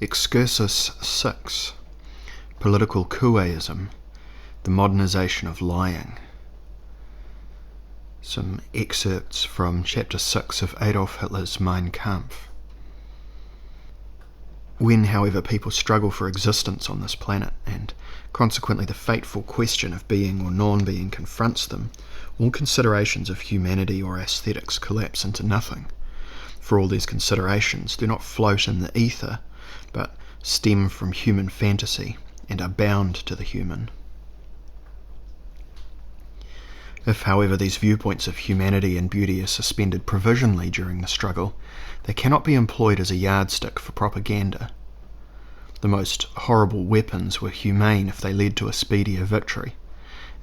Excursus 6. Political Couéism. The Modernization of Lying. Some excerpts from Chapter 6 of Adolf Hitler's Mein Kampf. When, however, people struggle for existence on this planet, and consequently the fateful question of being or non-being confronts them, all considerations of humanity or aesthetics collapse into nothing, for all these considerations do not float in the ether, but stem from human fantasy and are bound to the human. If, however, these viewpoints of humanity and beauty are suspended provisionally during the struggle, they cannot be employed as a yardstick for propaganda. The most horrible weapons were humane if they led to a speedier victory,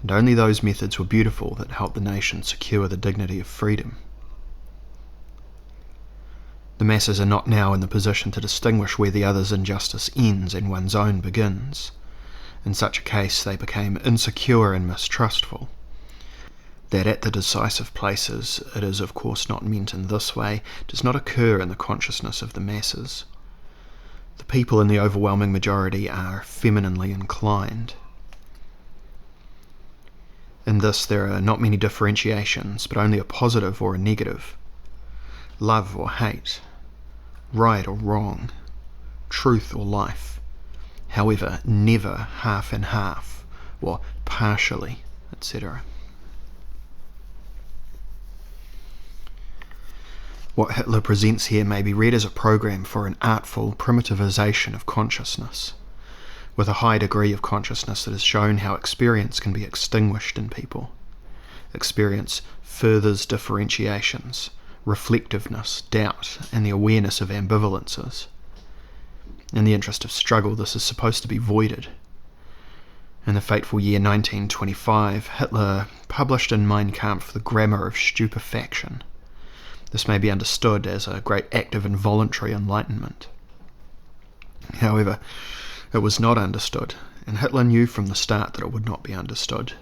and only those methods were beautiful that helped the nation secure the dignity of freedom. The masses are not now in the position to distinguish where the other's injustice ends and one's own begins. In such a case they became insecure and mistrustful. That at the decisive places, it is of course not meant in this way, does not occur in the consciousness of the masses. The people in the overwhelming majority are femininely inclined. In this there are not many differentiations, but only a positive or a negative, love or hate, right or wrong, truth or life, however, never half and half, or partially, etc. What Hitler presents here may be read as a program for an artful primitivization of consciousness, with a high degree of consciousness that has shown how experience can be extinguished in people. Experience furthers differentiations, reflectiveness, doubt, and the awareness of ambivalences. In the interest of struggle, this is supposed to be voided. In the fateful year 1925, Hitler published in Mein Kampf the grammar of stupefaction. This may be understood as a great act of involuntary enlightenment. However, it was not understood, and Hitler knew from the start that it would not be understood.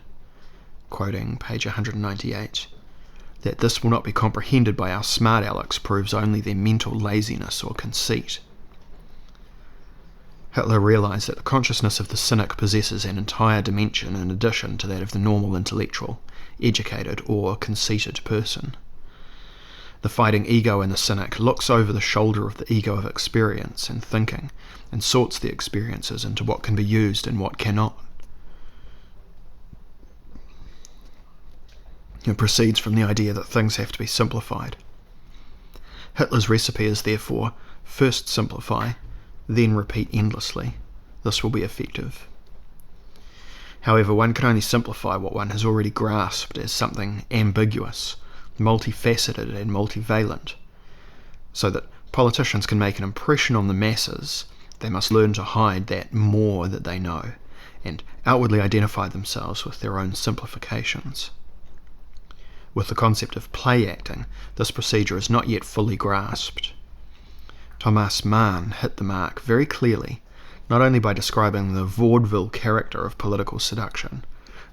Quoting page 198, that this will not be comprehended by our smart Alecs proves only their mental laziness or conceit. Hitler realized that the consciousness of the cynic possesses an entire dimension in addition to that of the normal intellectual, educated, or conceited person. The fighting ego in the cynic looks over the shoulder of the ego of experience and thinking, and sorts the experiences into what can be used and what cannot. It proceeds from the idea that things have to be simplified. Hitler's recipe is therefore, first simplify, then repeat endlessly. This will be effective. However, one can only simplify what one has already grasped as something ambiguous, multifaceted and multivalent. So that politicians can make an impression on the masses, they must learn to hide that more that they know, and outwardly identify themselves with their own simplifications. With the concept of play acting, this procedure is not yet fully grasped. Thomas Mann hit the mark very clearly, not only by describing the vaudeville character of political seduction,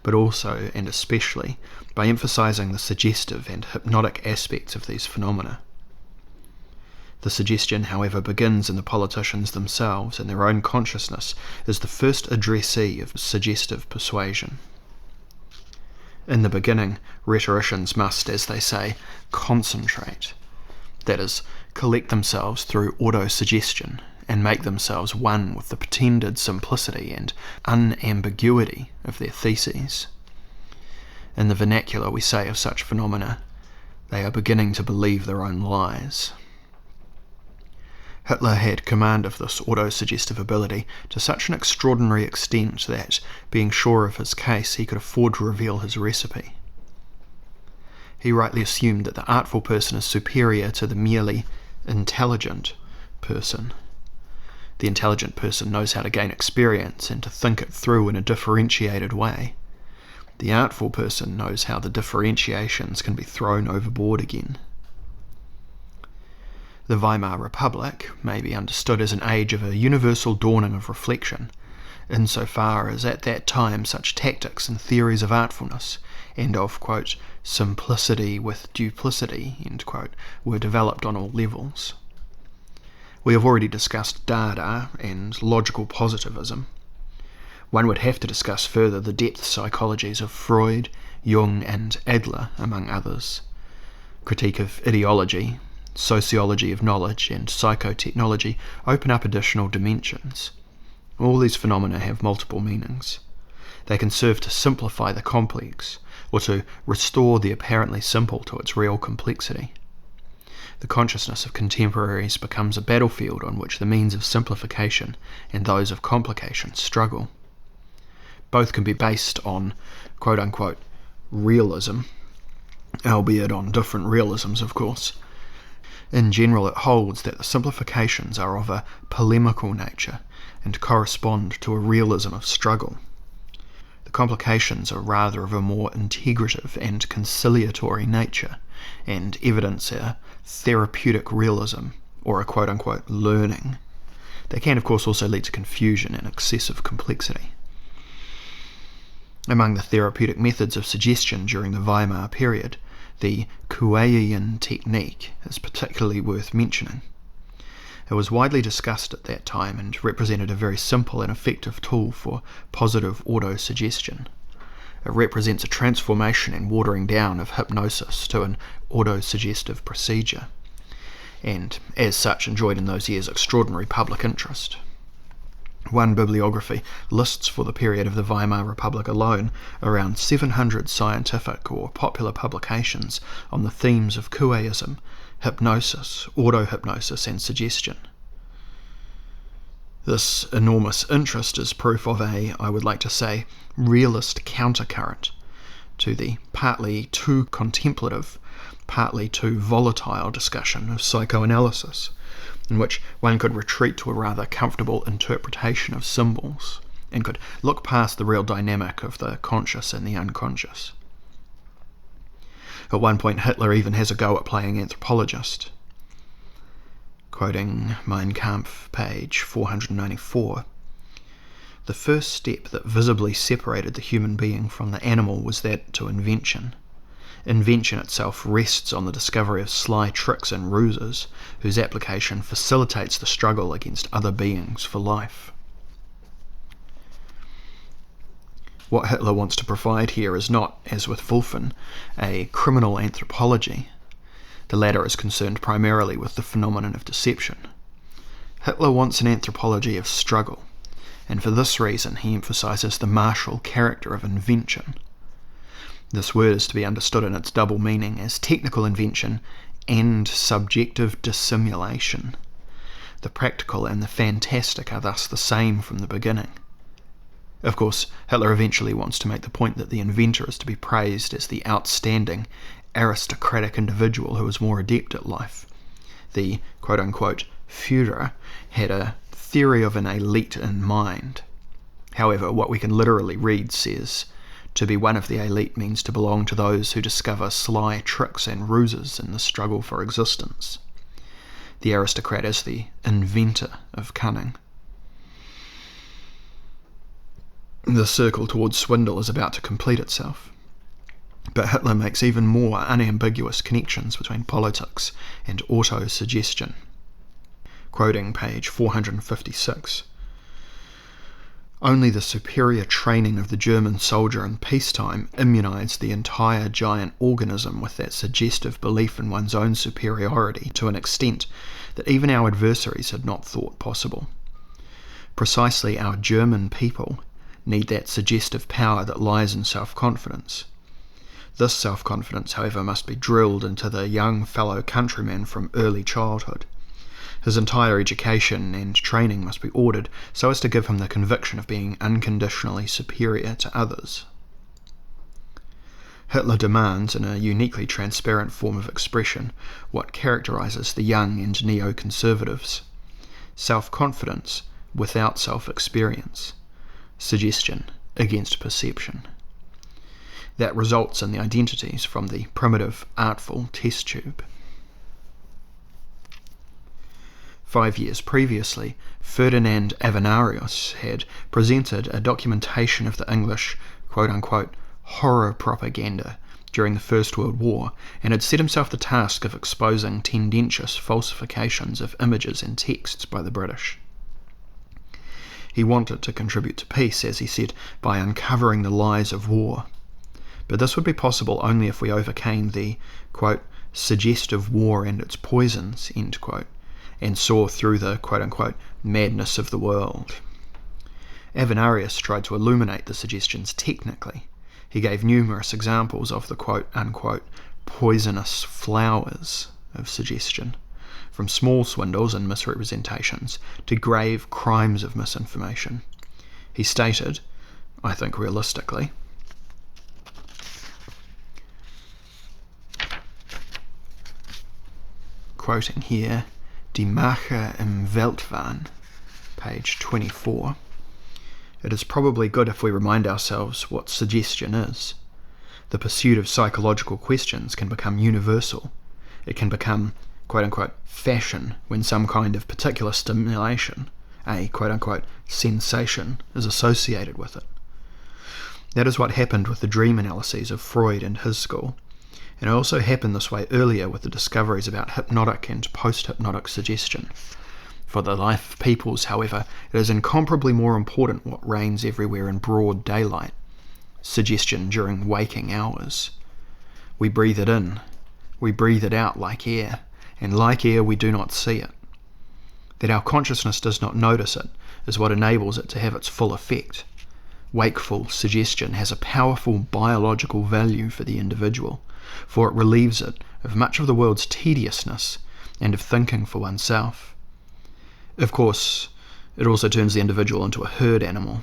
but also, and especially, by emphasizing the suggestive and hypnotic aspects of these phenomena. The suggestion, however, begins in the politicians themselves, and their own consciousness is the first addressee of suggestive persuasion. In the beginning, rhetoricians must, as they say, concentrate, that is, collect themselves through autosuggestion, and make themselves one with the pretended simplicity and unambiguity of their theses. In the vernacular we say of such phenomena, they are beginning to believe their own lies. Hitler had command of this autosuggestive ability to such an extraordinary extent that, being sure of his case, he could afford to reveal his recipe. He rightly assumed that the artful person is superior to the merely intelligent person. The intelligent person knows how to gain experience and to think it through in a differentiated way. The artful person knows how the differentiations can be thrown overboard again. The Weimar Republic may be understood as an age of a universal dawning of reflection, insofar as at that time such tactics and theories of artfulness, and of, quote, simplicity with duplicity, end quote, were developed on all levels. We have already discussed Dada and logical positivism. One would have to discuss further the depth psychologies of Freud, Jung and Adler, among others. Critique of ideology, sociology of knowledge and psychotechnology open up additional dimensions. All these phenomena have multiple meanings. They can serve to simplify the complex, or to restore the apparently simple to its real complexity. The consciousness of contemporaries becomes a battlefield on which the means of simplification and those of complication struggle. Both can be based on quote-unquote realism, albeit on different realisms, of course. In general, it holds that the simplifications are of a polemical nature and correspond to a realism of struggle. The complications are rather of a more integrative and conciliatory nature, and evidence a therapeutic realism, or a quote-unquote learning. They can, of course, also lead to confusion and excessive complexity. Among the therapeutic methods of suggestion during the Weimar period, the Couéism technique is particularly worth mentioning. It was widely discussed at that time and represented a very simple and effective tool for positive autosuggestion. It represents a transformation and watering down of hypnosis to an autosuggestive procedure, and as such enjoyed in those years extraordinary public interest. One bibliography lists for the period of the Weimar Republic alone around 700 scientific or popular publications on the themes of Couéism, hypnosis, auto-hypnosis and suggestion. This enormous interest is proof of a, I would like to say, realist countercurrent to the partly too contemplative, partly too volatile discussion of psychoanalysis, in which one could retreat to a rather comfortable interpretation of symbols, and could look past the real dynamic of the conscious and the unconscious. At one point Hitler even has a go at playing anthropologist. Quoting Mein Kampf, page 494, "The first step that visibly separated the human being from the animal was that to invention. Invention itself rests on the discovery of sly tricks and ruses, whose application facilitates the struggle against other beings for life." What Hitler wants to provide here is not, as with Wolffen, a criminal anthropology. The latter is concerned primarily with the phenomenon of deception. Hitler wants an anthropology of struggle, and for this reason he emphasizes the martial character of invention. This word is to be understood in its double meaning as technical invention and subjective dissimulation. The practical and the fantastic are thus the same from the beginning. Of course, Hitler eventually wants to make the point that the inventor is to be praised as the outstanding, aristocratic individual who is more adept at life. The quote-unquote Führer had a theory of an elite in mind. However, what we can literally read says, to be one of the elite means to belong to those who discover sly tricks and ruses in the struggle for existence. The aristocrat is the inventor of cunning. The circle towards swindle is about to complete itself, but Hitler makes even more unambiguous connections between politics and auto-suggestion. Quoting page 456, "Only the superior training of the German soldier in peacetime immunized the entire giant organism with that suggestive belief in one's own superiority to an extent that even our adversaries had not thought possible. Precisely our German people need that suggestive power that lies in self-confidence. This self-confidence, however, must be drilled into the young fellow countryman from early childhood. His entire education and training must be ordered so as to give him the conviction of being unconditionally superior to others." Hitler demands, in a uniquely transparent form of expression, what characterizes the young and neoconservatives: self-confidence without self-experience, suggestion against perception. That results in the identities from the primitive, artful test tube. 5 years previously, Ferdinand Avenarius had presented a documentation of the English quote-unquote horror propaganda during the First World War and had set himself the task of exposing tendentious falsifications of images and texts by the British. He wanted to contribute to peace, as he said, by uncovering the lies of war. But this would be possible only if we overcame the, quote, suggestive war and its poisons, end quote, and saw through the, quote-unquote, madness of the world. Avenarius tried to illuminate the suggestions technically. He gave numerous examples of the quote-unquote poisonous flowers of suggestion, from small swindles and misrepresentations to grave crimes of misinformation. He stated, I think realistically, quoting here, Die Mache im Weltwahn, page 24, it is probably good if we remind ourselves what suggestion is. The pursuit of psychological questions can become universal. It can become, quote-unquote, fashion when some kind of particular stimulation, a, quote-unquote, sensation, is associated with it. That is what happened with the dream analyses of Freud and his school. And it also happened this way earlier with the discoveries about hypnotic and post-hypnotic suggestion. For the life of peoples, however, it is incomparably more important what reigns everywhere in broad daylight, suggestion during waking hours. We breathe it in, we breathe it out like air, and like air we do not see it. That our consciousness does not notice it is what enables it to have its full effect. Wakeful suggestion has a powerful biological value for the individual, for it relieves it of much of the world's tediousness and of thinking for oneself. Of course, it also turns the individual into a herd animal.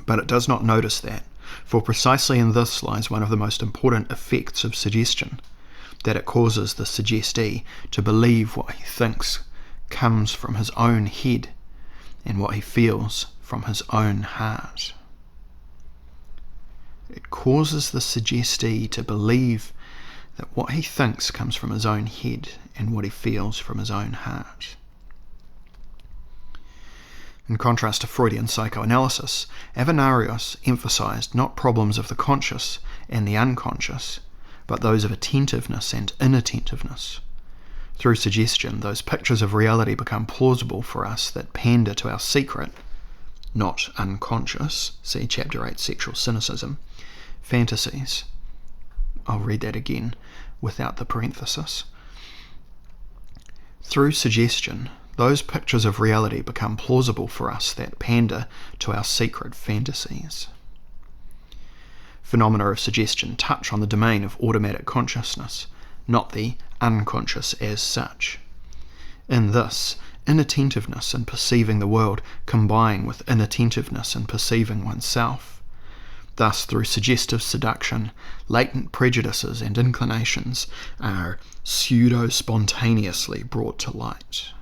But it does not notice that, for precisely in this lies one of the most important effects of suggestion, that it causes the suggestee to believe what he thinks comes from his own head and what he feels from his own heart. It causes the suggestee to believe that what he thinks comes from his own head and what he feels from his own heart. In contrast to Freudian psychoanalysis, Avenarius emphasized not problems of the conscious and the unconscious, but those of attentiveness and inattentiveness. Through suggestion, those pictures of reality become plausible for us that pander to our secret, not unconscious, see Chapter 8, Sexual Cynicism, fantasies. I'll read that again without the parenthesis. Through suggestion, those pictures of reality become plausible for us that pander to our secret fantasies. Phenomena of suggestion touch on the domain of automatic consciousness, not the unconscious as such. In this, inattentiveness in perceiving the world combine with inattentiveness in perceiving oneself. Thus, through suggestive seduction, latent prejudices and inclinations are pseudo-spontaneously brought to light.